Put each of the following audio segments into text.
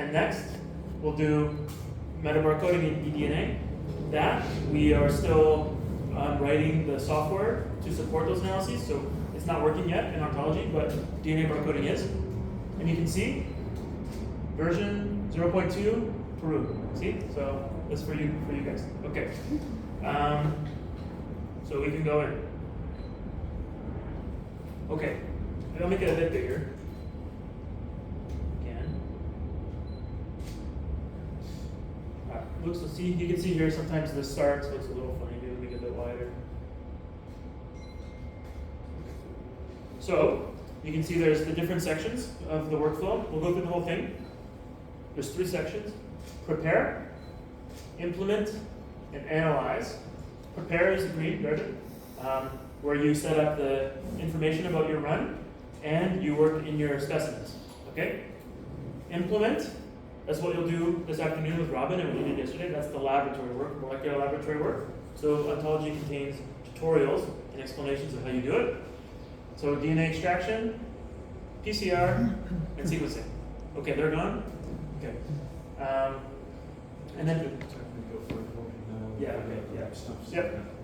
And next, we'll do metabar coding in eDNA. That we are still writing the software to support those analyses, so it's not working yet in ontology, but DNA barcoding is. And you can see version 0.2 Peru. See? So that's for you guys. Okay. So we can go in. Okay. I'll make it a bit bigger. Looks, see, you can see here sometimes the start looks a little funny. Maybe make it a bit wider. So you can see there's the different sections of the workflow. We'll go through the whole thing. There's 3 sections: prepare, implement, and analyze. Prepare is green, where you set up the information about your run and you work in your specimens. Okay. Implement. That's what you'll do this afternoon with Robin and what you did yesterday. That's the laboratory work, molecular laboratory work. So ontology contains tutorials and explanations of how you do it. So DNA extraction, PCR, and sequencing. Okay, they're gone? Okay. And then, yeah, okay, yeah.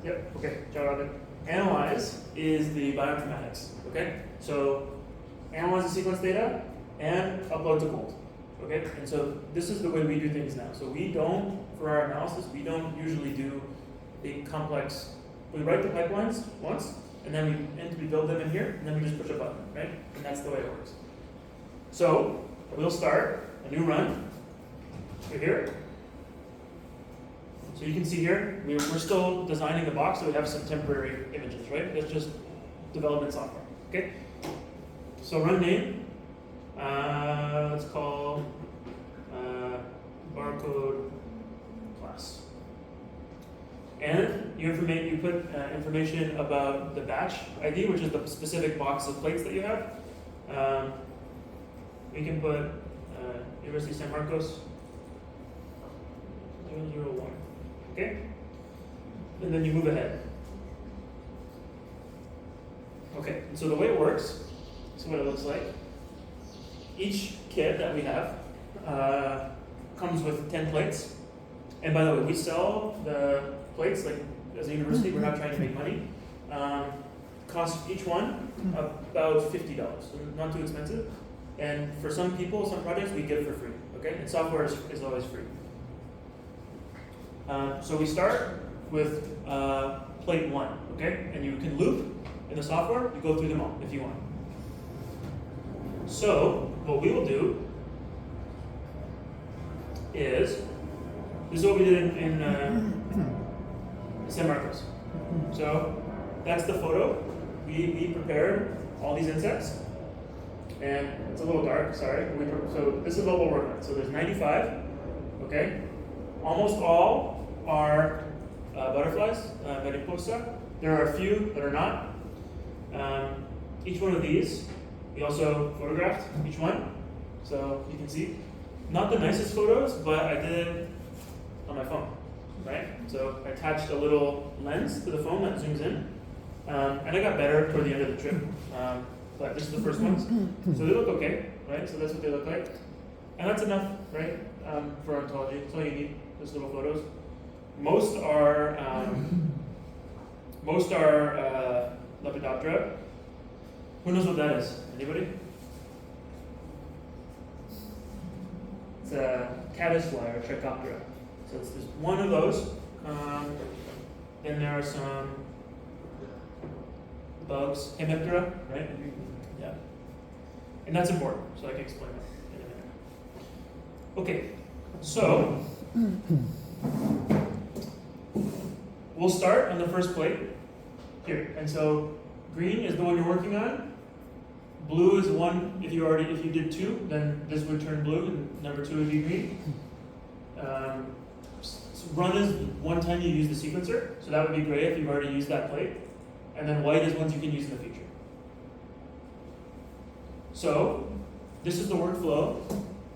Yep, okay, ciao Robin. Analyze is the bioinformatics, okay? So analyze the sequence data and upload to Cold. Okay, and so this is the way we do things now. So we don't, for our analysis, we don't usually do big complex, we write the pipelines once, and then we build them in here, and then we just push a button, right? And that's the way it works. So we'll start a new run. Right here. So you can see here, we're still designing the box, so we have some temporary images, right? It's just development software, okay? So run name. Let's call barcode class. And you put information about the batch ID, which is the specific box of plates that you have. We can put University of San Marcos 001. Okay? And then you move ahead. Okay, and so the way it works, this is what it looks like. Each kit that we have comes with 10 plates. And by the way, we sell the plates, like as a university, we're not trying to make money. Cost each one about $50, so not too expensive. And for some people, some projects, we give for free, okay? And software is always free. So we start with plate 1, okay? And you can loop in the software, you go through them all if you want. So what we will do is, this is what we did in San Marcos. So that's the photo. We prepared all these insects. And it's a little dark, sorry. So this is what we'll work on. So there's 95, okay? Almost all are butterflies, mariposa. There are a few that are not. Each one of these, we also photographed each one. So you can see, not the nicest photos, but I did it on my phone, right? So I attached a little lens to the phone that zooms in. And I got better toward the end of the trip. But this is the first ones. So they look okay, right? So that's what they look like. And that's enough, right? For ontology. That's all you need, those little photos. Most are Lepidoptera. Who knows what that is? Anybody? It's a caddisfly or Trichoptera. So there's one of those. Then there are some bugs, Hemiptera, right? Yeah. And that's important, so I can explain that in a minute. Okay, so we'll start on the first plate here. And so green is the one you're working on. Blue is one, if you did 2, then this would turn blue, and number 2 would be green. Run is one time you use the sequencer, so that would be great if you've already used that plate. And then white is ones you can use in the future. So this is the workflow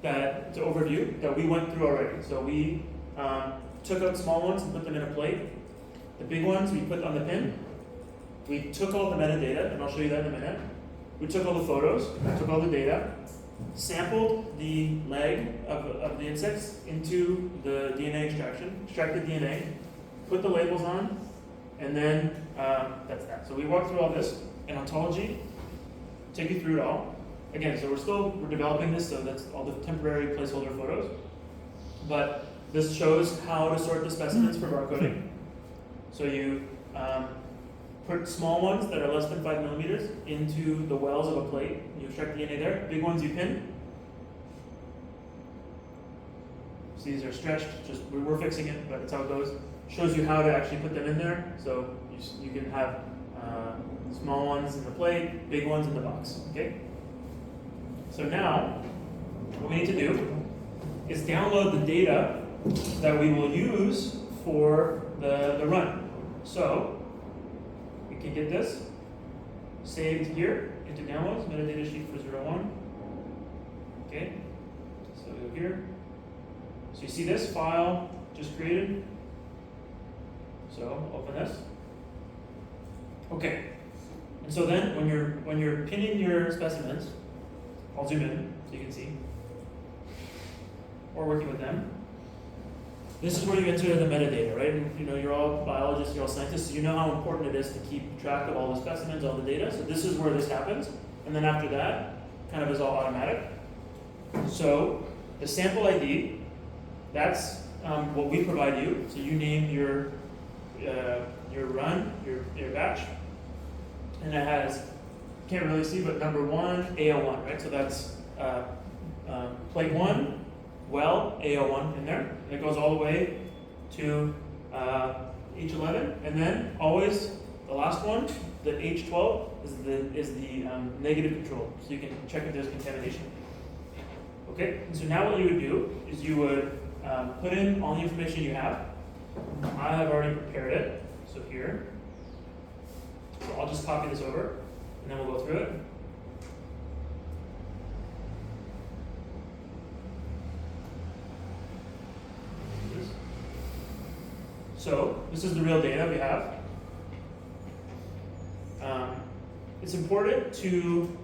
it's an overview that we went through already. So we took out small ones and put them in a plate. The big ones we put on the pin. We took all the metadata, and I'll show you that in a minute. We took all the photos, took all the data, sampled the leg of the insects into the DNA extraction, extracted DNA, put the labels on, and then that's that. So we walked through all this in ontology, take you through it all. Again, so we're developing this, so that's all the temporary placeholder photos. But this shows how to sort the specimens for barcoding. So you put small ones that are less than 5 millimeters into the wells of a plate. You extract DNA there. Big ones you pin. So these are stretched. Just we're fixing it, but that's how it goes. Shows you how to actually put them in there. So you can have small ones in the plate, big ones in the box. Okay. So now, what we need to do is download the data that we will use for the run. So we can get this saved here into downloads, metadata sheet for 01. Okay, so we go here. So you see this file just created. So open this. Okay, and so then when you're pinning your specimens, I'll zoom in so you can see, or working with them. This is where you enter the metadata, right? And, you're all biologists, you're all scientists, so you know how important it is to keep track of all the specimens, all the data. So this is where this happens. And then after that, kind of is all automatic. So the sample ID, that's what we provide you. So you name your run, your batch. And it has, can't really see, but number 1, AO1, right? So that's plate 1, well, AO1 in there, and it goes all the way to H11, and then always the last one, the H12, is the negative control, so you can check if there's contamination. Okay, and so now what you would do is you would put in all the information you have. I have already prepared it, so here. So I'll just copy this over, and then we'll go through it. So this is the real data we have. It's important to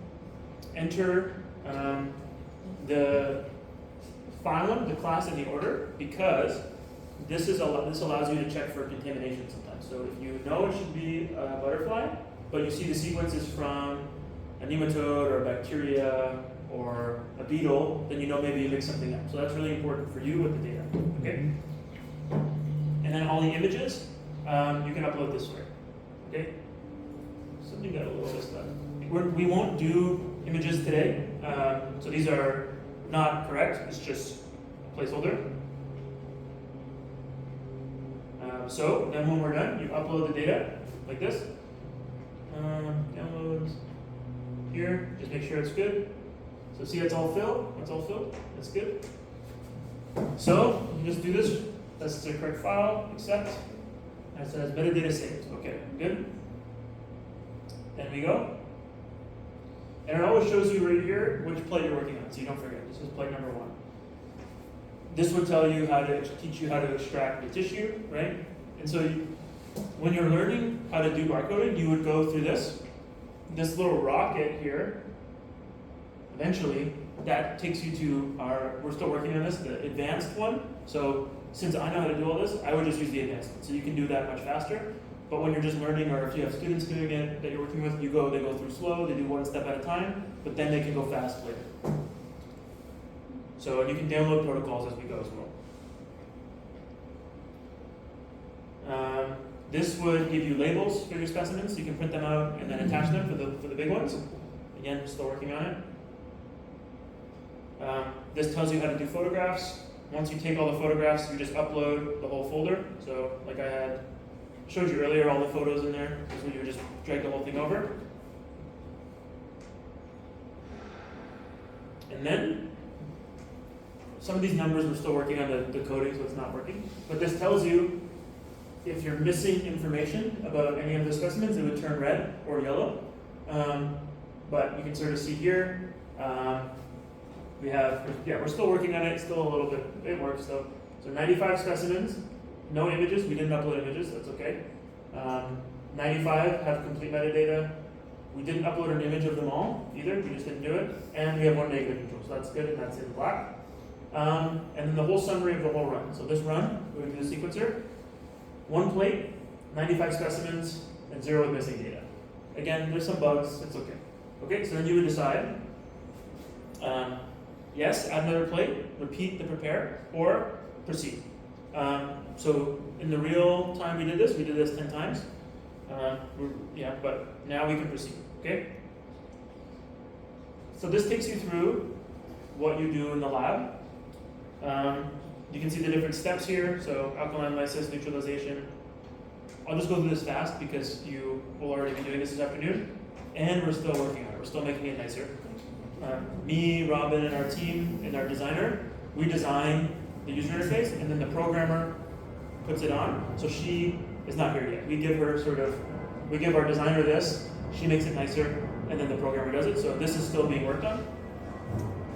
enter the phylum, the class, and the order, because this allows you to check for contamination sometimes. So if you know it should be a butterfly, but you see the sequence is from a nematode or a bacteria or a beetle, then you know maybe you mixed something up. So that's really important for you with the data. Okay. And then all the images, you can upload this way. Okay? Something got a little bit stuck. We won't do images today, so these are not correct. It's just a placeholder. So then when we're done, you upload the data like this. Downloads here. Just make sure it's good. So see, it's all filled. It's all filled. That's good. So you just do this. That's the correct file, accept, and it says metadata saved. Okay, good. Then we go. And it always shows you right here which plate you're working on, so you don't forget. This is plate number 1. This would tell you teach you how to extract the tissue, right? And so when you're learning how to do barcoding, you would go through this little rocket here. Eventually, that takes you to we're still working on this, the advanced one. So since I know how to do all this, I would just use the advanced one. So you can do that much faster. But when you're just learning, or if you have students doing it that you're working with, they go through slow, they do one step at a time, but then they can go fast later. So, and you can download protocols as we go as well. This would give you labels for your specimens, so you can print them out and then attach them for the big ones. Again, still working on it. This tells you how to do photographs. Once you take all the photographs, you just upload the whole folder. So like I showed you earlier, all the photos in there. This is where you just drag the whole thing over. And then, some of these numbers we're still working on the coding, so it's not working. But this tells you if you're missing information about any of the specimens, it would turn red or yellow. But you can sort of see here, we're still working on it, still a little bit, it works though. So 95 specimens, no images, we didn't upload images, that's okay. 95 have complete metadata, We didn't upload an image of them all either, we just didn't do it. And we have one negative control, so that's good, and that's in black. And then the whole summary of the whole run. So this run, we're going to do the sequencer. 1 plate, 95 specimens, and 0 with missing data. Again, there's some bugs, it's okay. Okay, so then you would decide, yes, add another plate, repeat the prepare, or proceed. So in the real time we did this 10 times. But now we can proceed, okay? So this takes you through what you do in the lab. You can see the different steps here, so alkaline lysis, neutralization. I'll just go through this fast because you will already be doing this afternoon, and we're still working on it. We're still making it nicer. Me, Robin, and our team, and our designer, we design the user interface, and then the programmer puts it on. So she is not here yet. We give our designer this, she makes it nicer, and then the programmer does it. So this is still being worked on.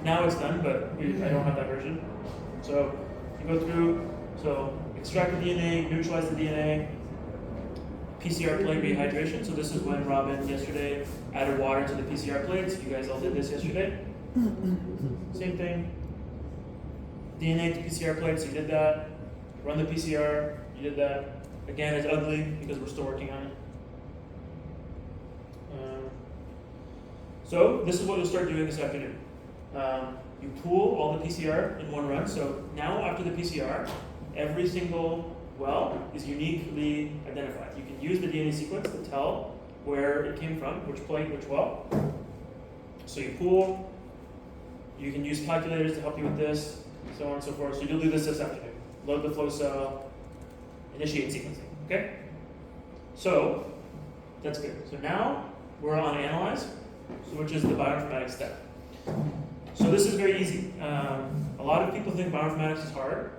Now it's done, but I don't have that version. So you go through, so extract the DNA, neutralize the DNA, PCR plate rehydration. So this is when Robin yesterday added water to the PCR plates. You guys all did this yesterday. Same thing. DNA to PCR plates, you did that. Run the PCR, you did that. Again, it's ugly because we're still working on it. So this is what you'll start doing this afternoon. You pool all the PCR in one run. So now after the PCR, every single well is uniquely identified. You can use the DNA sequence to tell where it came from, which plate, which well. So you pool. You can use calculators to help you with this, so on and so forth. So you'll do this afternoon. Load the flow cell, initiate sequencing, okay? So that's good. So now we're on analyze, which is the bioinformatics step. So this is very easy. A lot of people think bioinformatics is hard,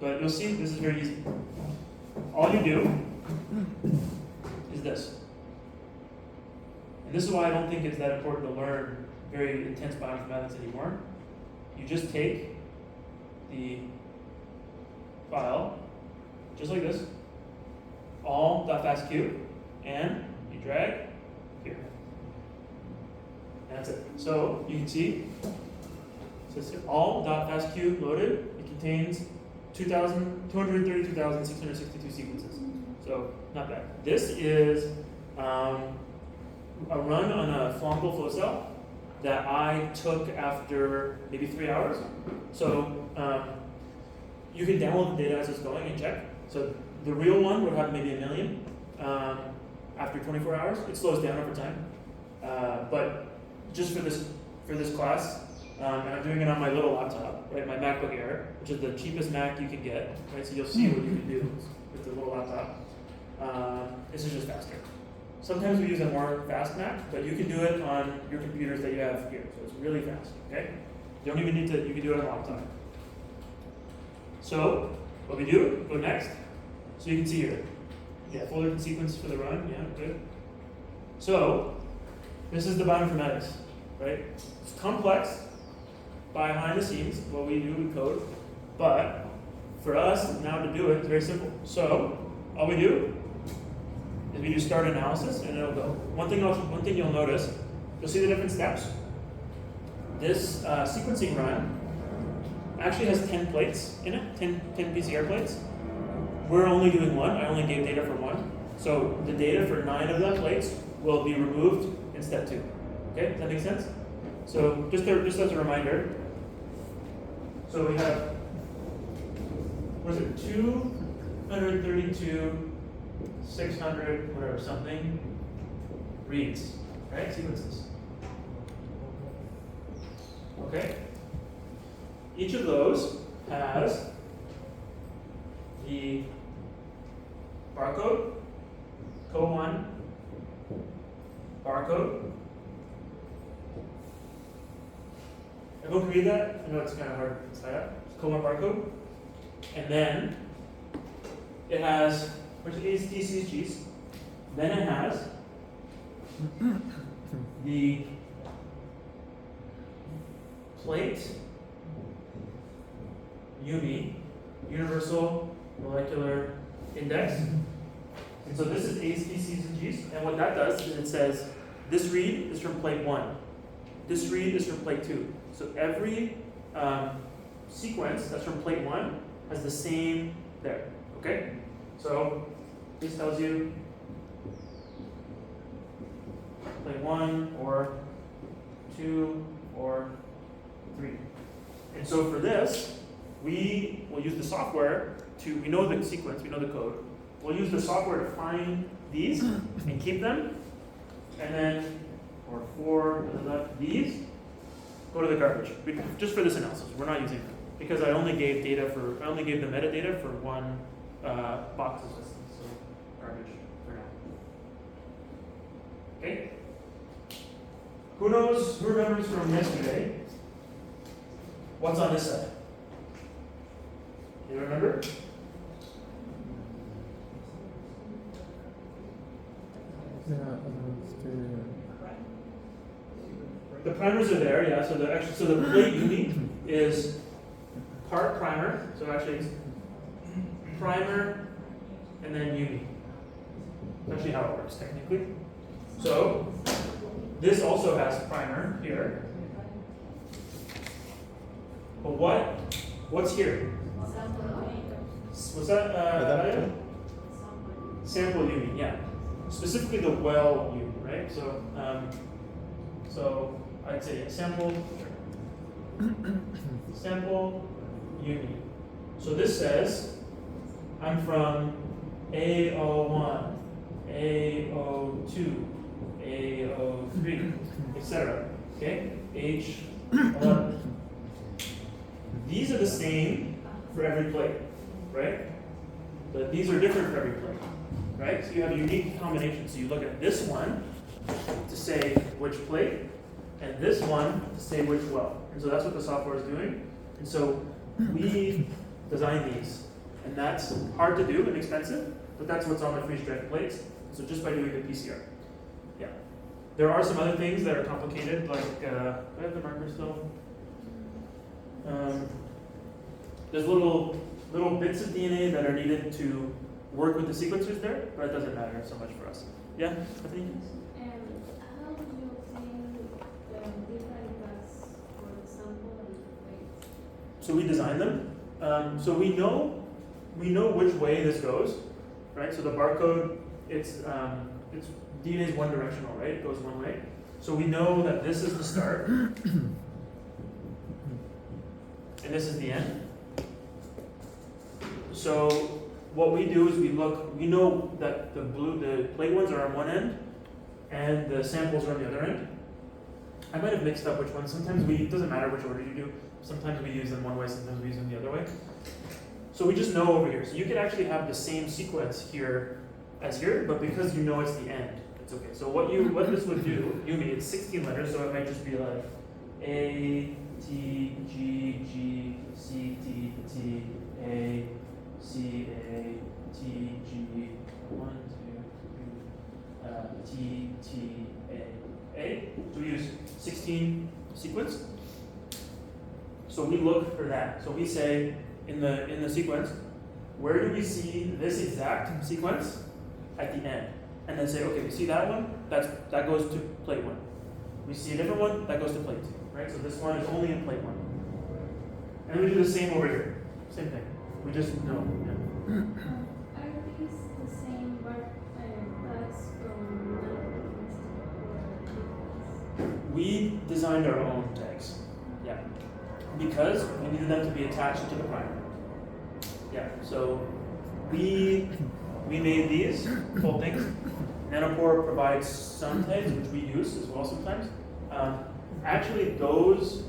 but you'll see this is very easy. All you do is this. And this is why I don't think it's that important to learn very intense bioinformatics anymore. You just take the file, just like this, all.fastq, and you drag here. And that's it. So you can see, so it's all.fastq loaded. It contains 232,662 sequences. So not bad. This is a run on a Flongle flow cell that I took after maybe 3 hours. So you can download the data as it's going and check. So the real one would have maybe 1 million after 24 hours. It slows down over time. But just for this class, and I'm doing it on my little laptop, right? My MacBook Air, which is the cheapest Mac you can get, right? So you'll see what you can do with the little laptop. This is just faster. Sometimes we use a more fast Mac, but you can do it on your computers that you have here. So it's really fast, okay? You don't even need to, you can do it on a laptop. So what we do, go next. So you can see here. Yeah, folder sequence for the run, yeah, good. So this is the bioinformatics, right? It's complex behind the scenes, what we do, we code. But for us now to do it, it's very simple. So all we do is we do start analysis and it'll go. One thing you'll notice, you'll see the different steps. This sequencing run actually has 10 plates in it, 10 PCR plates. We're only doing one. I only gave data for one. So the data for 9 of the plates will be removed in step 2. Okay, does that make sense? So just as a reminder, so we have, what is it, 232, 600, whatever, something, reads, right, sequences. Okay? Each of those has the barcode, CO1, barcode. Everyone can read that? I know it's kind of hard to type up. It's CO1 barcode. And then it has, which is DCGs. Then it has the plate UMI, Universal Molecular Index. And so this is A's, B, C's, and G's. And what that does is it says This read is from plate 1. This read is from plate 2. So every sequence that's from plate 1 has the same there. Okay? So this tells you plate 1 or 2 or 3. And so for this, we will use the software to, we know the sequence, we know the code. We'll use the software to find these and keep them. And then, or 4 to the left, these go to the garbage. Just for this analysis, we're not using them. Because I only gave the metadata for one box of systems. So garbage for now. Okay? Who remembers from yesterday? What's on this side? You remember? The primers are there, yeah. So the plate uni is part primer. So actually it's primer and then uni. That's actually how it works technically. So this also has primer here. But what's here? What's that? Sample uni, yeah. Specifically the well uni, right? So I'd say sample uni. So this says I'm from A01, A02, A03, etc. Okay? H11. These are the same for every plate, right? But these are different for every plate, right? So you have unique combinations. So you look at this one to say which plate, and this one to say which well. And so that's what the software is doing. And so we design these. And that's hard to do and expensive, but that's what's on the freeze-dried plates. So just by doing the PCR. Yeah. There are some other things that are complicated, like, do I have the marker still? There's little bits of DNA that are needed to work with the sequencers there, but it doesn't matter so much for us. Yeah, Stephanie? How do you obtain the different cuts for the sample and the weight? So we design them. So we know which way this goes, right? So the barcode, it's DNA is one directional, right? It goes one way. So we know that this is the start, and this is the end. So what we do is we know that the plate ones are on one end, and the samples are on the other end. I might have mixed up which one. Sometimes it doesn't matter which order you do. Sometimes we use them one way, sometimes we use them the other way. So we just know over here. So you could actually have the same sequence here as here, but because you know it's the end, it's okay. So what this would do, Yumi, it's 16 letters, so it might just be like A, T, G, G, C, T, T, A, C, A, T, G, 1, 2, 3, T, T, A. So we use 16 sequence. So we look for that. So we say in the sequence, where do we see this exact sequence at the end? And then say, okay, we see that one, that goes to plate 1. We see a different one, that goes to plate 2. Right? So this one is only in plate 1. And we do the same over here. Same thing. We just know. Yeah. Are these the same cuts from We designed our own tags. Yeah. Because we needed them to be attached to the primer. Yeah. So we made these full things. Nanopore provides some tags, which we use as well sometimes. Actually, those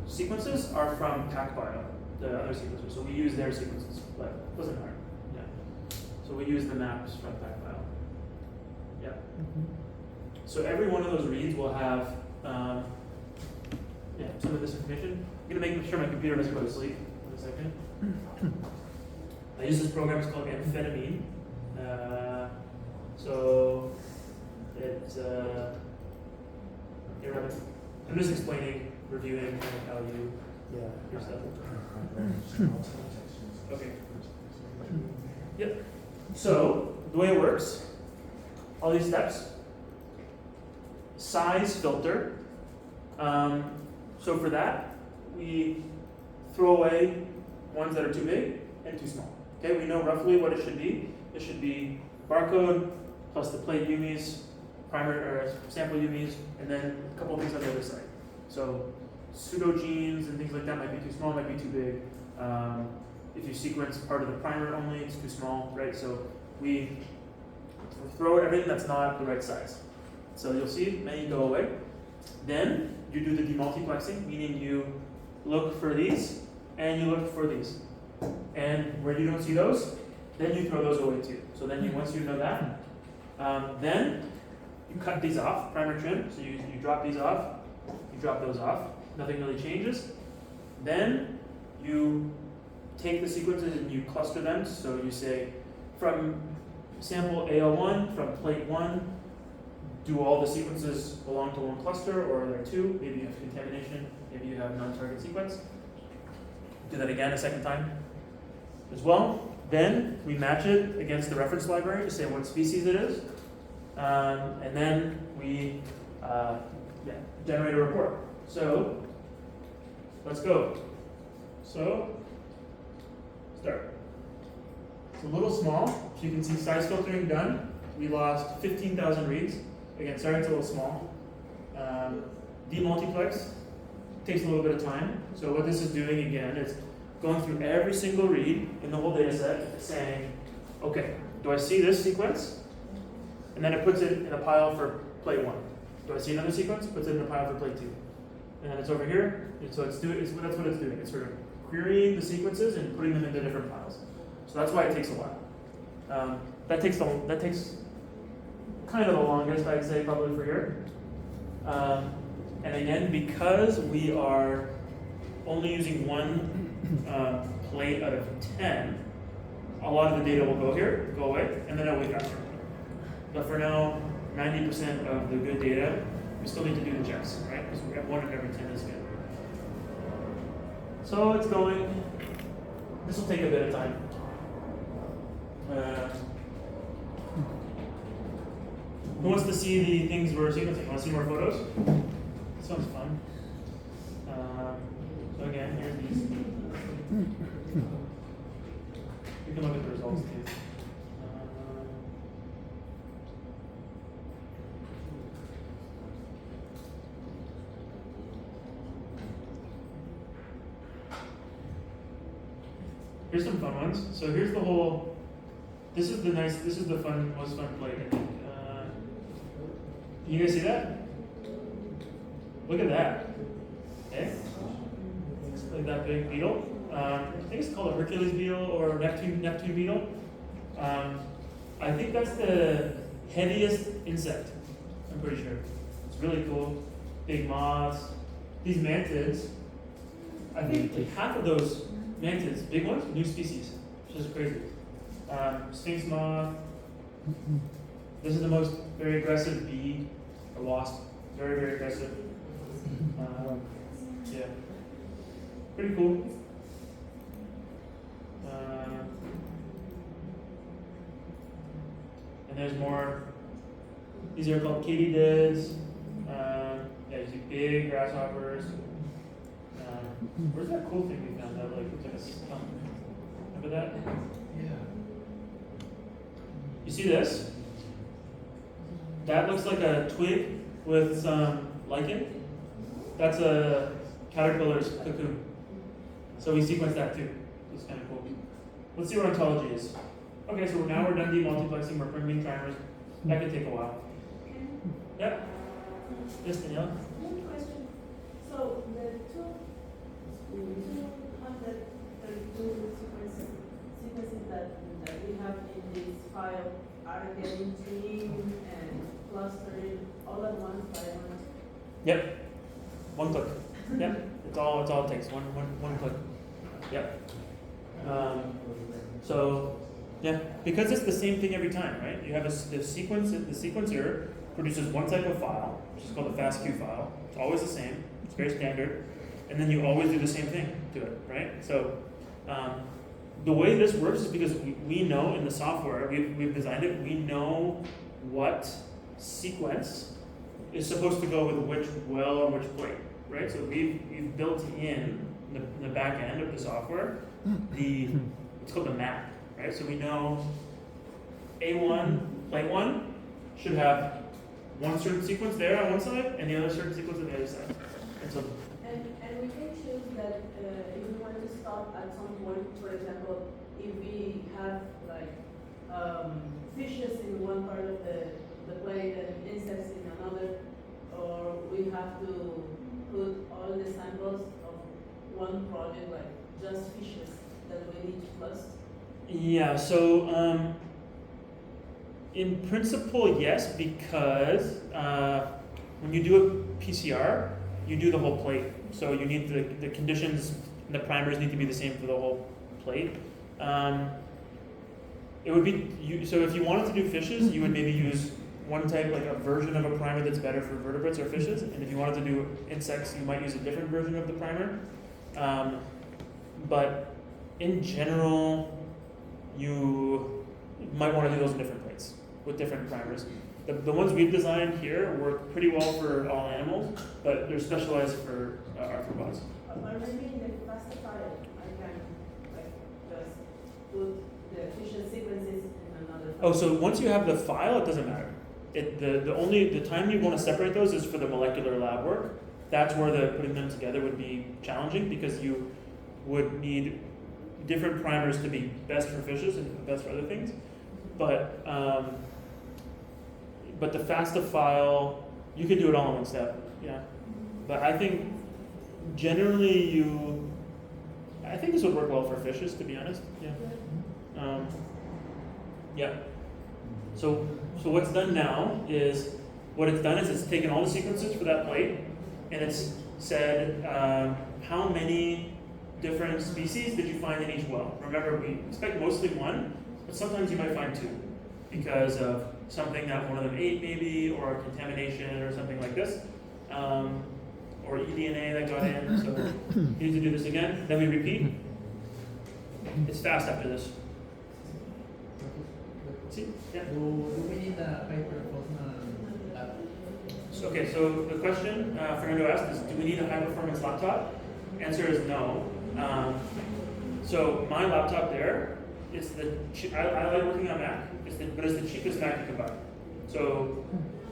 sequences are from PacBio, the other sequencers. So we use their sequences, but it doesn't matter. Yeah. So we use the maps from PacBio. Yeah. So every one of those reads will have some of this information. I'm going to make sure my computer doesn't go to sleep in a second. I use this program, it's called amphetamine. So it's I'm just explaining, reviewing how you your stuff. Okay. Yep. So the way it works, all these steps, size filter. So for that, we throw away ones that are too big and too small. Okay, we know roughly what it should be. It should be barcode plus the plate UMIs, primer or sample UMIs, and then a couple of things on the other side. So pseudogenes and things like that might be too small, might be too big. If you sequence part of the primer only, it's too small, right? So we throw everything that's not the right size. So you'll see many go away. Then you do the demultiplexing, meaning you look for these and you look for these. And where you don't see those, then you throw those away too. So then once you know that, then you cut these off, primer trim. So you drop these off, you drop those off. Nothing really changes. Then you take the sequences and you cluster them. So you say from sample AL1, from plate 1, do all the sequences belong to one cluster, or are there two? Maybe you have contamination, maybe you have non-target sequence. Do that again a second time as well. Then we match it against the reference library to say what species it is. And then we generate a report. So let's go. So start. It's a little small. So you can see size filtering done. We lost 15,000 reads. Again, sorry it's a little small. Demultiplex takes a little bit of time. So what this is doing again is going through every single read in the whole data set, saying, okay, do I see this sequence? And then it puts it in a pile for plate 1. Do I see another sequence? Puts it in a pile for plate 2. And then it's over here. And so that's what it's doing. It's sort of querying the sequences and putting them into different piles. So that's why it takes a while. That takes kind of the longest, I'd say, probably for here. And again, because we are only using one plate out of 10, a lot of the data will go away, and then it'll wake up. But for now, 90% of the good data, we still need to do the checks, right? Because we have 1 in every 10 is good. So it's going. This will take a bit of time. Who wants to see the things we're sequencing? Want to see more photos? Sounds fun. So again, here's these. You can look at the results too. Here's some fun ones. So here's the whole. This is the most fun plate, I think. You guys see that? Look at that. Okay. It's like that big beetle. I think it's called a Hercules beetle or Neptune beetle. I think that's the heaviest insect. I'm pretty sure. It's really cool. Big moths. These mantids. I think like half of those mantids, big ones, new species, which is crazy. Sphinx moth. This is the most very aggressive bee or wasp. Very, very aggressive. Yeah. Pretty cool. And there's more. These are called katydids. Yeah, you see big grasshoppers. Where's that cool thing we found that looks like a stump? Remember that? Yeah. You see this? That looks like a twig with some lichen. That's a caterpillar's cocoon. So we sequenced that too. It's kind of cool. Let's see what ontology is. Okay, so now we're done demultiplexing, we're printing timers. That could take a while. Yep. Yes, Danielle? One question. So the 232 sequences that we have in this file are getting cleaned and clustered all at once by one? Yep. One click. Yep. It's all it takes. One click. Yep. So yeah, because it's the same thing every time, right? You have the sequence. The sequencer produces one type of file, which is called the FASTQ file. It's always the same. It's very standard. And then you always do the same thing to it, right? So the way this works is because we know in the software, we've designed it, we know what sequence is supposed to go with which well or which plate, right? So we've built in the back end of the software it's called the map, right? So we know A1, plate 1 should have one certain sequence there on one side and the other certain sequence on the other side. And so and we can choose that if we want to stop at some point, for example, if we have like fishes in one part of the plate and insects in another, or we have to put all the samples of one project, like just fishes that we need to cluster. yeah, so in principle, yes, because when you do a PCR, you do the whole plate. So you need the conditions, the primers need to be the same for the whole plate. It would be, so if you wanted to do fishes, you would maybe use one type, like a version of a primer that's better for vertebrates or fishes. And if you wanted to do insects, you might use a different version of the primer. But in general, you might want to do those in different plates with different primers. The ones we've designed here work pretty well for all animals, but they're specialized for arthropods. Or maybe in the faster file, I can like just put the fishes sequences in another file. Oh, so once you have the file, it doesn't matter. The time you want to separate those is for the molecular lab work. That's where putting them together would be challenging because you would need different primers to be best for fishes and best for other things. But the FASTA file, you could do it all in one step, yeah. But I think generally I think this would work well for fishes, to be honest, yeah. Yeah. So what's done now is, it's taken all the sequences for that plate, and it's said how many different species did you find in each well. Remember, we expect mostly one, but sometimes you might find two because of something that one of them ate maybe, or contamination or something like this, or eDNA that got in, so you need to do this again, then we repeat. It's fast after this. See? Yeah. Do we need a paper lab? Okay, so the question Fernando asked is, do we need a high-performance laptop? Answer is no. So my laptop there, I like working on Mac, but it's the cheapest Mac you can buy. So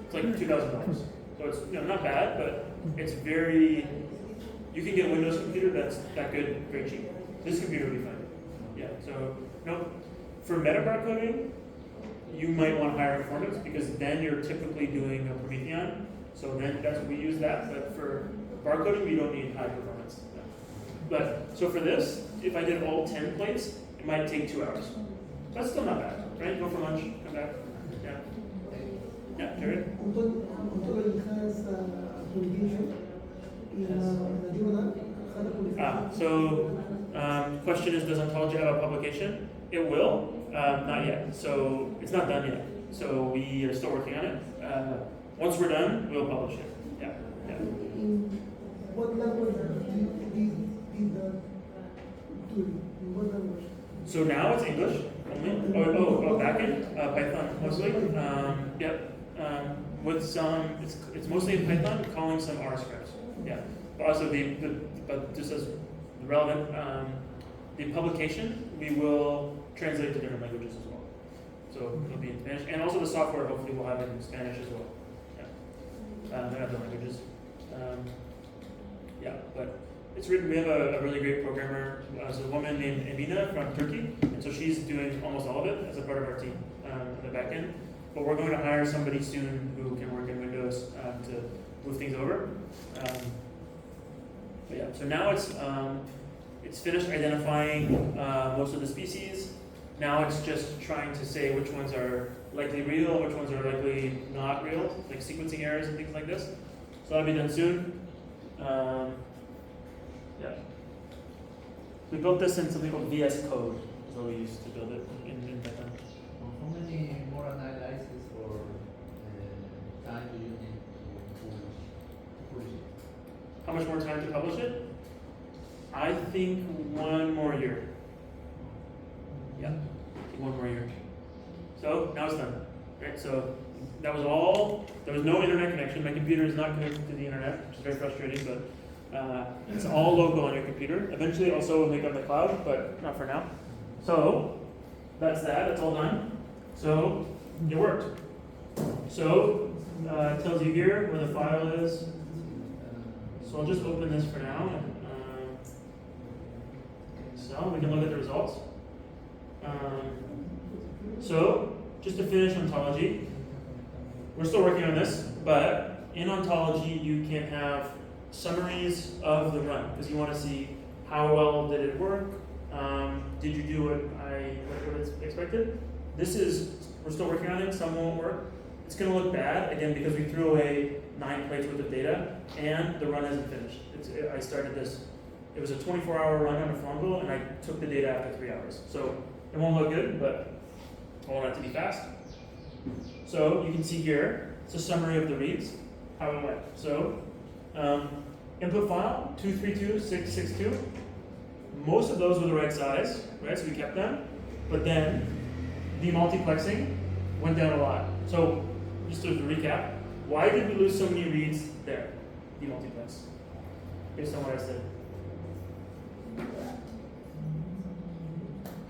it's like $2,000. So it's not bad, but it's very. You can get a Windows computer that's that good, very cheap. This computer will be fine. Yeah. So no, for metabar coding, you might want higher performance because then you're typically doing a Promethean. So then we use that. But for barcoding, we don't need high performance. No. But so for this, if I did all 10 plates, it might take 2 hours. That's still not bad, right? Go for lunch, come back. Yeah. Yeah, Jared? Question is, does Ontology have a publication? It will, not yet. So it's not done yet. So we are still working on it. Once we're done, we'll publish it. Yeah. Yeah. In what language did the tool? In what language? So now it's English only. Oh, backend, Python mostly. Yep. With some, it's mostly in Python, calling some R scripts. Yeah. But also but just as relevant, the publication we will translate to different languages as well. So it'll be in Spanish, and also the software hopefully we'll have in Spanish as well. Yeah. And other languages. Yeah, but it's written. We have a really great programmer. There's a woman named Emina from Turkey, and so she's doing almost all of it as a part of our team on the back end. But we're going to hire somebody soon who can work in Windows to move things over. But yeah, so now it's finished identifying most of the species. Now it's just trying to say which ones are likely real, which ones are likely not real, like sequencing errors and things like this. So that'll be done soon. Yeah. We built this in something called VS Code, is what we used to build it in Python. How many more analyses or time do you need to publish it? How much more time to publish it? I think 1 more year. Yeah, I think 1 more year. So now it's done, right? So that was all. There was no internet connection. My computer is not connected to the internet, which is very frustrating. But it's all local on your computer. Eventually, also will make it on the cloud, but not for now. So that's that. That's all done. So it worked. So it tells you here where the file is. So I'll just open this for now. And, so we can look at the results. So just to finish ontology, we're still working on this, but in ontology you can have summaries of the run because you want to see how well did it work. Did you do what it's expected? We're still working on it. Some won't work. It's going to look bad again because we threw away 9 plates worth of data and the run hasn't finished. I started this. It was a 24-hour run on a Flamingo, and I took the data after 3 hours. So it won't look good, but I want it to be fast. So you can see here, it's a summary of the reads, how it went. So input file 232.662. Most of those were the right size, right? So we kept them, but then the multiplexing went down a lot. So just to recap, why did we lose so many reads there? Demultiplex, based on what I said.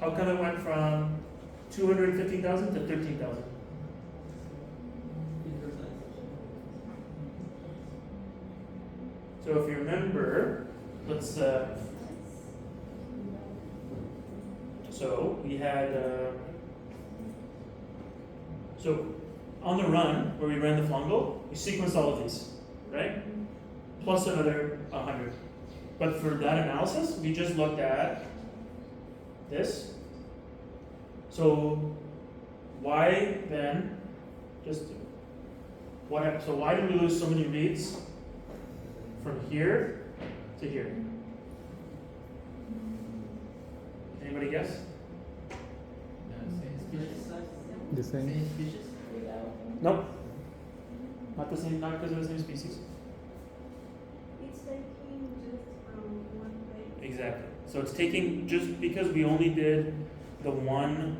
How come it went from 215,000 to 13,000? So if you remember, let's. So we had. So on the run where we ran the Flongo, we sequenced all of these, right? Plus another 100. But for that analysis, we just looked at this. So why then, so why did we lose so many reads from here to here? Anybody guess? Same species. The same. Same species. Nope. Not the same, not because of the same species. It's taking just from one place. Exactly. So it's taking, just because we only did the one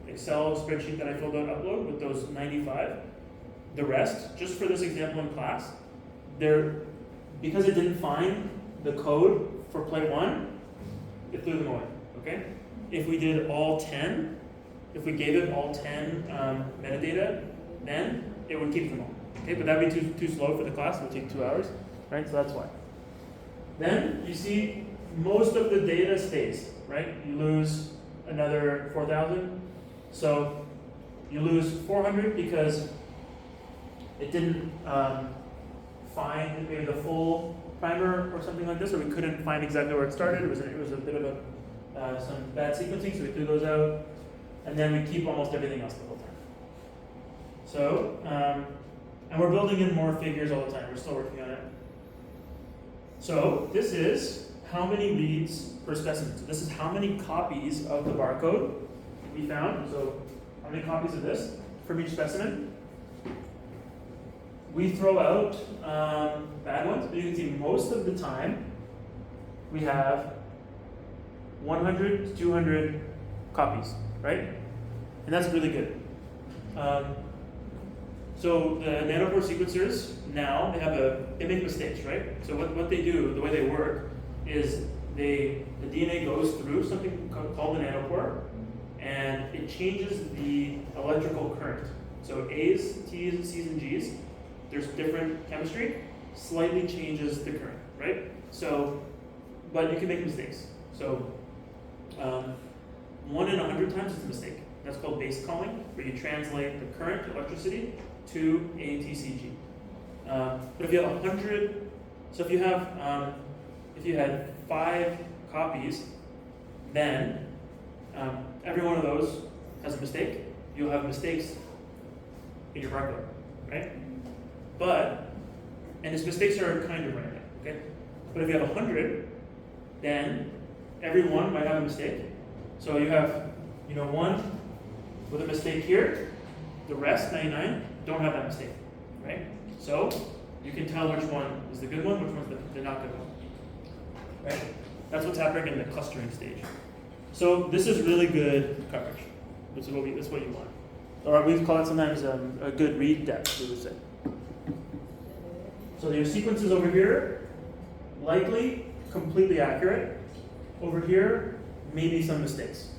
Excel spreadsheet that I filled out upload with those 95, the rest, just for this example in class, because it didn't find the code for play 1, it threw them away, okay? If we did all 10, if we gave it all 10 metadata, then it would keep them all, okay? But that would be too slow for the class, it would take 2 hours, right? So that's why. Then you see most of the data stays, right? You lose another 4,000. So you lose 400 because it didn't find maybe the full primer or something like this, or we couldn't find exactly where it started. It was a bit of some bad sequencing, so we threw those out. And then we keep almost everything else the whole time. So, and we're building in more figures all the time. We're still working on it. So this is how many reads per specimen. So this is how many copies of the barcode we found. So how many copies of this from each specimen? We throw out bad ones, but you can see most of the time we have 100 to 200 copies, right? And that's really good. So the nanopore sequencers now they make mistakes, right? So what they do, the way they work, is the DNA goes through something called the nanopore, and it changes the electrical current. So A's, T's, C's, and G's, there's different chemistry, slightly changes the current, right? So, but you can make mistakes. So 1 in 100 times it's a mistake. That's called base calling, where you translate the current electricity to ATCG. But if you have 100, so if you had 5 copies, then every one of those has a mistake. You'll have mistakes in your barcode, right? And these mistakes are kind of random, okay? But if you have 100, then every one might have a mistake. So you have, one with a mistake here, the rest, 99, don't have that mistake, right? So you can tell which one is the good one, which one's the not good one, right? That's what's happening in the clustering stage. So this is really good coverage. This is what you want. or we call it sometimes a good read depth, we would say. So your sequences over here, likely completely accurate. Over here, maybe some mistakes.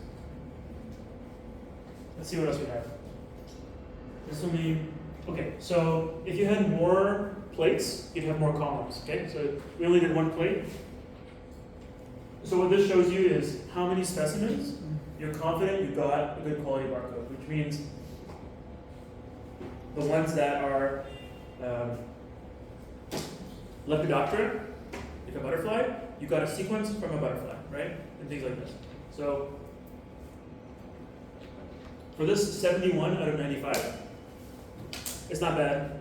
Let's see what else we have. This will mean, okay, so if you had more plates, you'd have more columns, okay? So we only did one plate. So what this shows you is how many specimens you're confident you got a good quality barcode, which means the ones that are Lepidoptera, like a butterfly, you got a sequence from a butterfly, right? And things like this. So for this 71 out of 95, it's not bad.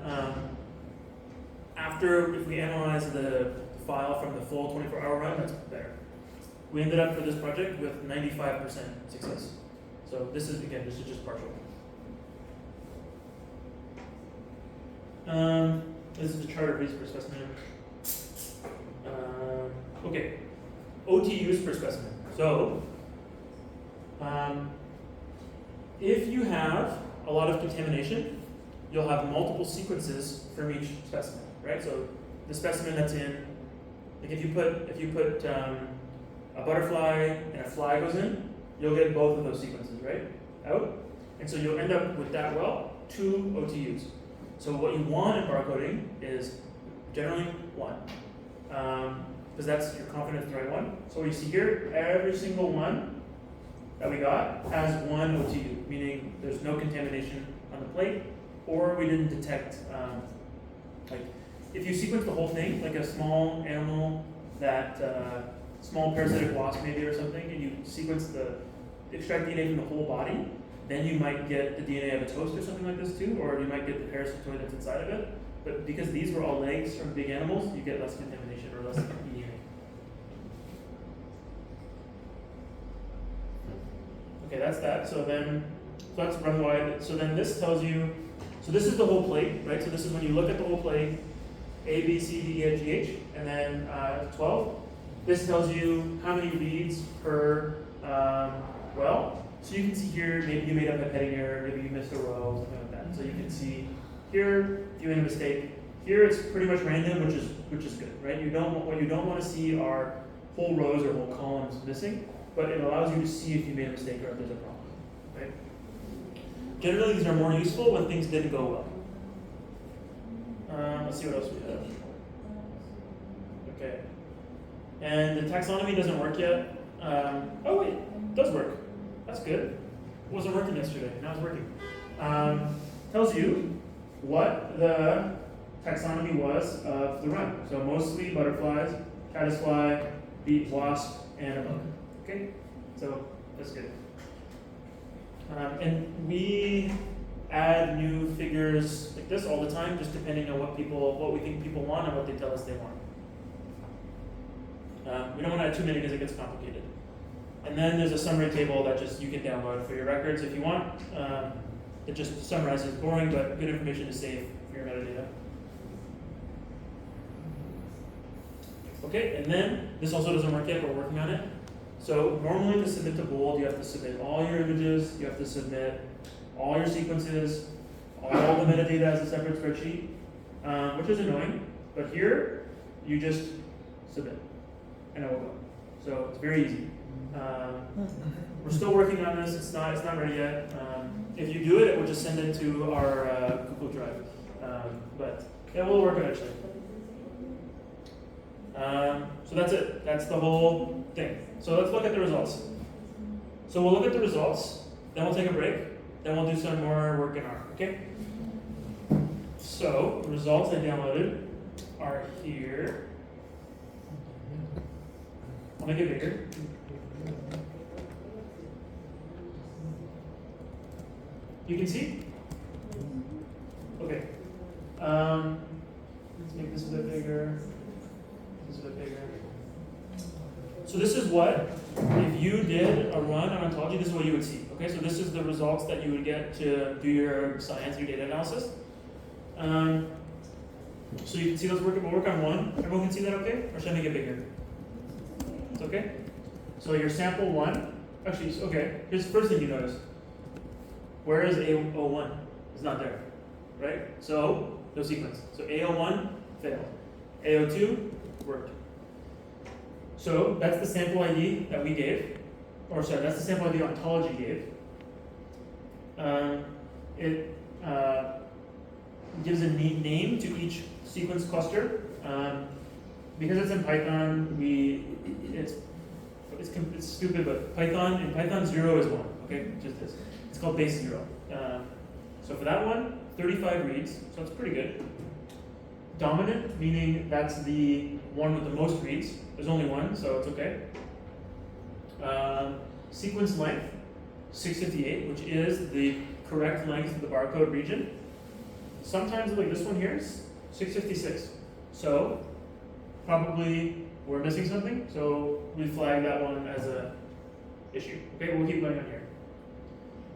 After, if we analyze the file from the full 24-hour run, that's better. We ended up for this project with 95% success. So this is, again, this is just partial. This is the chart of reads per specimen. Okay, OTUs per specimen. So, if you have a lot of contamination, you'll have multiple sequences from each specimen, right? So the specimen that's in, like if you put a butterfly and a fly goes in, you'll get both of those sequences, right? Out. And so you'll end up with that well, 2 OTUs. So what you want in barcoding is generally 1. Because that's, you're confident it's the right one. So what you see here, every single one that we got has 1 OTU, meaning there's no contamination on the plate, or we didn't detect, like, if you sequence the whole thing, like a small animal that, small parasitic wasp maybe or something, and you sequence extract DNA from the whole body, then you might get the DNA of a toast or something like this too, or you might get the parasitoid that's inside of it. But because these were all legs from big animals, you get less contamination or less DNA. Okay, that's that. So that's run wide. So then this tells you, so this is the whole plate, right? So this is when you look at the whole plate, A, B, C, D, E, F, G, H, and then 12. This tells you how many reads per well. So you can see here, maybe you made up a heading error, maybe you missed a row, something like that. So you can see here, if you made a mistake. Here it's pretty much random, which is good, right? What you don't want to see are whole rows or whole columns missing, but it allows you to see if you made a mistake or if there's a problem, right? Generally, these are more useful when things didn't go well. Let's see what else we have. Okay. And the taxonomy doesn't work yet. Oh wait, it does work. That's good. It wasn't working yesterday, now it's working. Tells you what the taxonomy was of the run. So mostly butterflies, caddisfly, bee, wasp, and a bug. Okay, so that's good. And we add new figures like this all the time, just depending on what we think people want and what they tell us they want. We don't want to add too many because it gets complicated. And then there's a summary table that just you can download for your records if you want. It just summarizes, boring but good information to save for your metadata. Okay, and then this also doesn't work yet, we're working on it. So normally to submit to Bold, you have to submit all your images, you have to submit all your sequences, all the metadata as a separate spreadsheet, which is annoying. But here, you just submit, and it will go. So it's very easy. We're still working on this. It's not ready yet. If you do it, it will just send it to our Google Drive. But it will work eventually. So that's it. That's the whole thing. So let's look at the results. So we'll look at the results, then we'll take a break, then we'll do some more work in R, okay? So the results I downloaded are here. I'll make it bigger. You can see? Okay. Let's make this a bit bigger. This is a bit bigger. So this is what, if you did a run on ontology, this is what you would see. Okay, so this is the results that you would get to do your science, your data analysis. So you can see those work. We'll work on one. Everyone can see that okay? Or should I make it bigger? It's okay? So your sample 1, actually, okay, here's the first thing you notice. Where is A01? It's not there, right? So no sequence. So A01 failed. A02 worked. So that's the sample ID that we gave, or sorry, that's the sample ID ontology gave. It gives a name to each sequence cluster. Because it's in Python, it's stupid, but in Python 0 is 1, okay, just this. It's called base 0. So for that one, 35 reads, so it's pretty good. Dominant, meaning that's the one with the most reads. There's only one, so it's okay. Sequence length, 658, which is the correct length of the barcode region. Sometimes, like this one here, is 656. So probably we're missing something, so we flag that one as a issue. Okay, we'll keep going on here.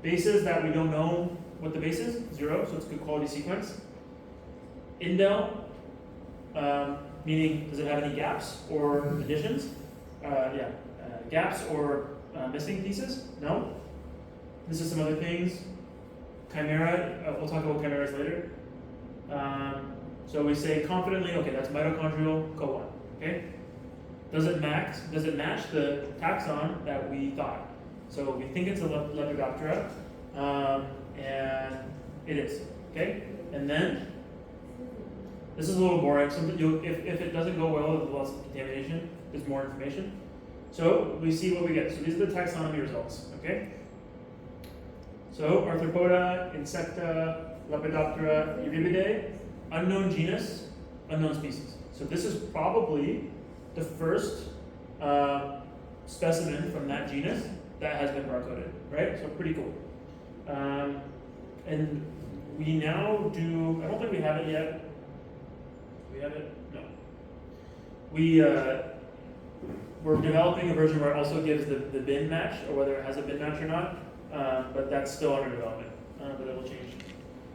Bases that we don't know what the base is, 0, so it's a good quality sequence. Indel, meaning does it have any gaps or additions? Gaps or missing pieces? No. This is some other things. Chimera, we'll talk about chimeras later. So we say confidently, okay, that's mitochondrial co-1, okay? Does it match the taxon that we thought? So we think it's a Lepidoptera, and it is, okay? And then, this is a little boring. If it doesn't go well with lots of contamination, there's more information. So we see what we get. So these are the taxonomy results, okay? So Arthropoda, Insecta, Lepidoptera, Euribidae, unknown genus, unknown species. So this is probably the first specimen from that genus that has been barcoded, right? So pretty cool. And we now do, I don't think we have it yet. Do we have it? No. We're developing a version where it also gives the bin match, or whether it has a bin match or not, but that's still under development, but it will change.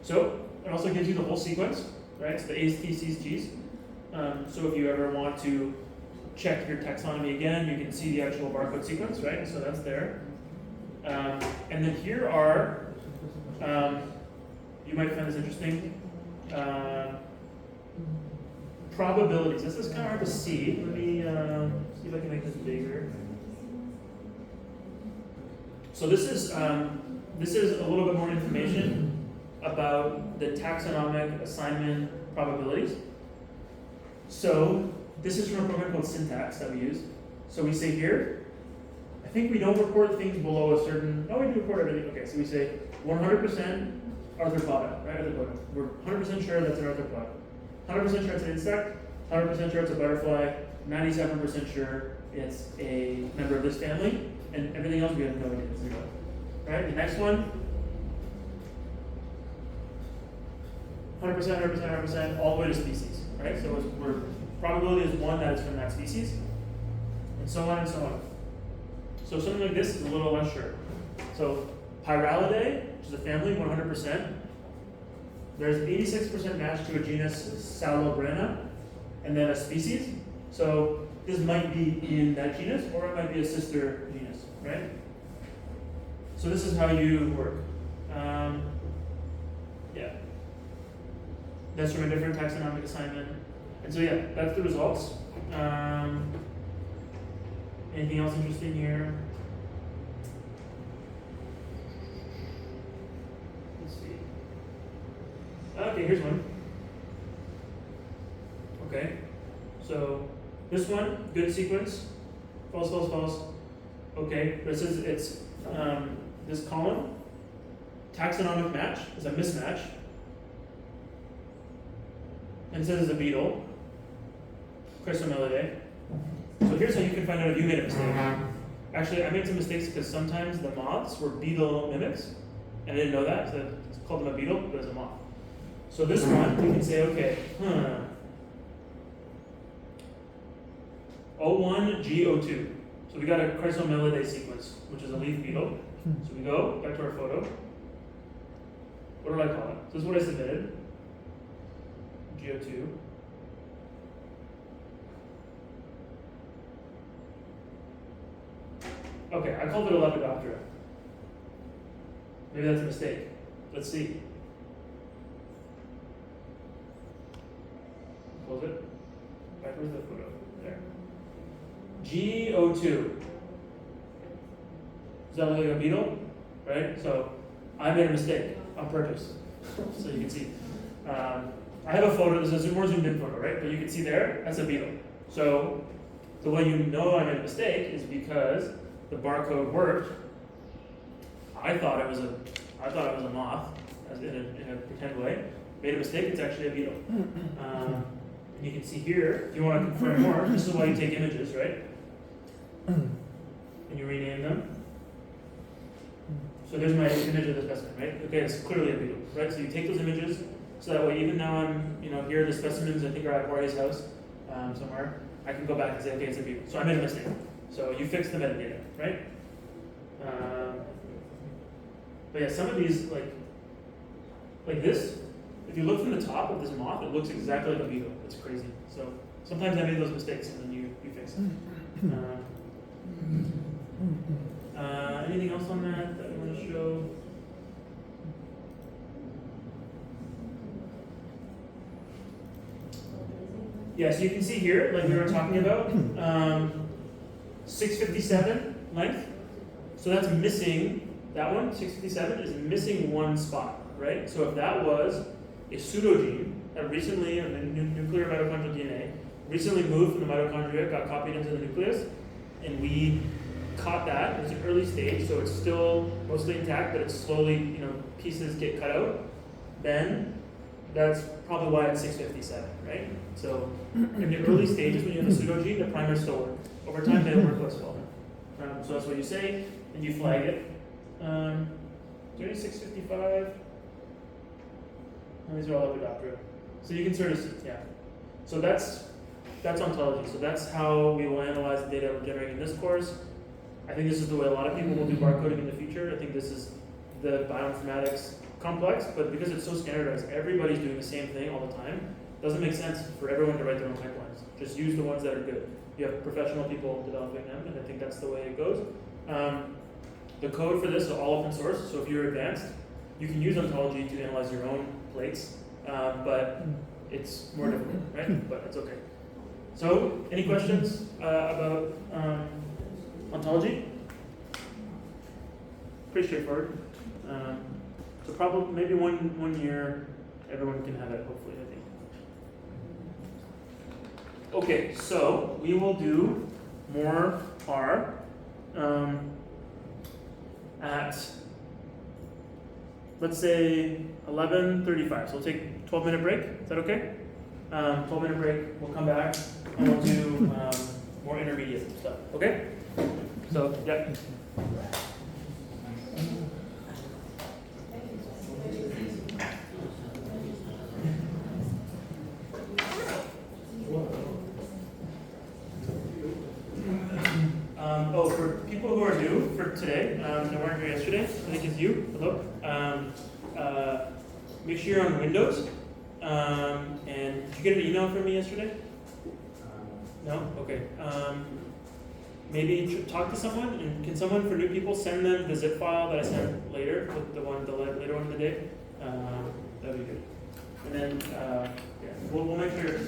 So it also gives you the whole sequence, right? So the A's, T's, C's, G's. So if you ever want to check your taxonomy again, you can see the actual barcode sequence, right? So that's there. And then here are, you might find this interesting, probabilities. This is kind of hard to see. Let me see if I can make this bigger. So this is a little bit more information about the taxonomic assignment probabilities. So this is from a program called Syntax that we use. So we say here, I think we don't report things below a certain, no, we do report everything. Okay, so we say 100% arthropoda, right? Arthropoda. We're 100% sure that's an arthropoda. 100% sure it's an insect, 100% sure it's a butterfly, 97% sure it's a member of this family, and everything else we have no idea, 0. Right? The next one, 100%, 100%, 100%, all the way to species. Right? So probability is 1 that it's from that species, and so on and so on. So something like this is a little less sure. So Pyralidae, which is a family, 100%. There's 86% match to a genus Salobrena, and then a species. So this might be in that genus, or it might be a sister genus, right? So this is how you work. Yeah. That's from a different taxonomic assignment. And so yeah, that's the results. Anything else interesting here? Let's see. Okay, here's one. Okay, so this one, good sequence. False, false, false. Okay, this is this column. Taxonomic match is a mismatch. And it says it's a beetle. Chrysomelidae. So here's how you can find out if you made a mistake. Actually, I made some mistakes because sometimes the moths were beetle mimics, and I didn't know that, so I called them a beetle, but it's a moth. So this one, you can say, okay, O1G02. So we got a Chrysomelidae sequence, which is a leaf beetle. So we go back to our photo. What do I call it? This is what I submitted. G02. Okay, I called it a Lepidoptera. Maybe that's a mistake. Let's see. Close it. Right, where's the photo? There. GO2. Does that look like a beetle? Right? So I made a mistake on purpose. So you can see. I have a photo, this is a more zoomed in photo, right? But you can see there, that's a beetle. So the way you know I made a mistake is because the barcode worked. I thought it was a moth, as in a pretend way. Made a mistake, it's actually a beetle. And you can see here, if you want to confirm more, this is why you take images, right? And you rename them. So there's my image of the specimen, right? Okay, it's clearly a beetle, right? So you take those images, so that way even now I'm, here the specimens I think are at Jorge's house somewhere, I can go back and say, okay, it's a beetle. So I made a mistake. So you fix the metadata, right? But yeah, some of these, like this, if you look from the top of this moth, it looks exactly like a beetle. It's crazy. So sometimes I made those mistakes and then you fix it. Anything else on that you want to show? Yeah, so you can see here, like we were talking about, 657 length. So that's missing, that one, 657, is missing one spot, right? So if that was a pseudogene that recently, in the nuclear mitochondrial DNA, recently moved from the mitochondria, got copied into the nucleus, and we caught that. It's an early stage, so it's still mostly intact, but it's slowly, pieces get cut out. Then that's probably why it's 657, right? So in the early stages, when you have a pseudogene, the primers still work. Over time, they don't work less well. So that's what you say, and you flag it. 3655. These are all Lepidoptera. So you can sort of see, yeah. So that's ontology. So that's how we will analyze the data we're generating in this course. I think this is the way a lot of people will do barcoding in the future. I think this is the bioinformatics complex, but because it's so standardized, everybody's doing the same thing all the time. It doesn't make sense for everyone to write their own pipelines. Just use the ones that are good. You have professional people developing them, and I think that's the way it goes. The code for this is all open source, so if you're advanced, you can use ontology to analyze your own plates, but it's more difficult, right? But it's okay. So, any questions about ontology? Pretty straightforward. So probably maybe one year everyone can have it, hopefully, I think. Okay, so we will do more R at, let's say, 11:35. So we'll take a 12-minute break. Is that okay? 12-minute break. We'll come back and we'll do more intermediate stuff. Okay? So, yeah. For people who are new for today, that weren't here yesterday, I think it's you. Hello. Make sure you're on Windows. And did you get an email from me yesterday? No? Okay. Maybe talk to someone, and can someone, for new people, send them the zip file that I sent later, the later one in the day? That'd be good. And then, yeah, we'll make sure.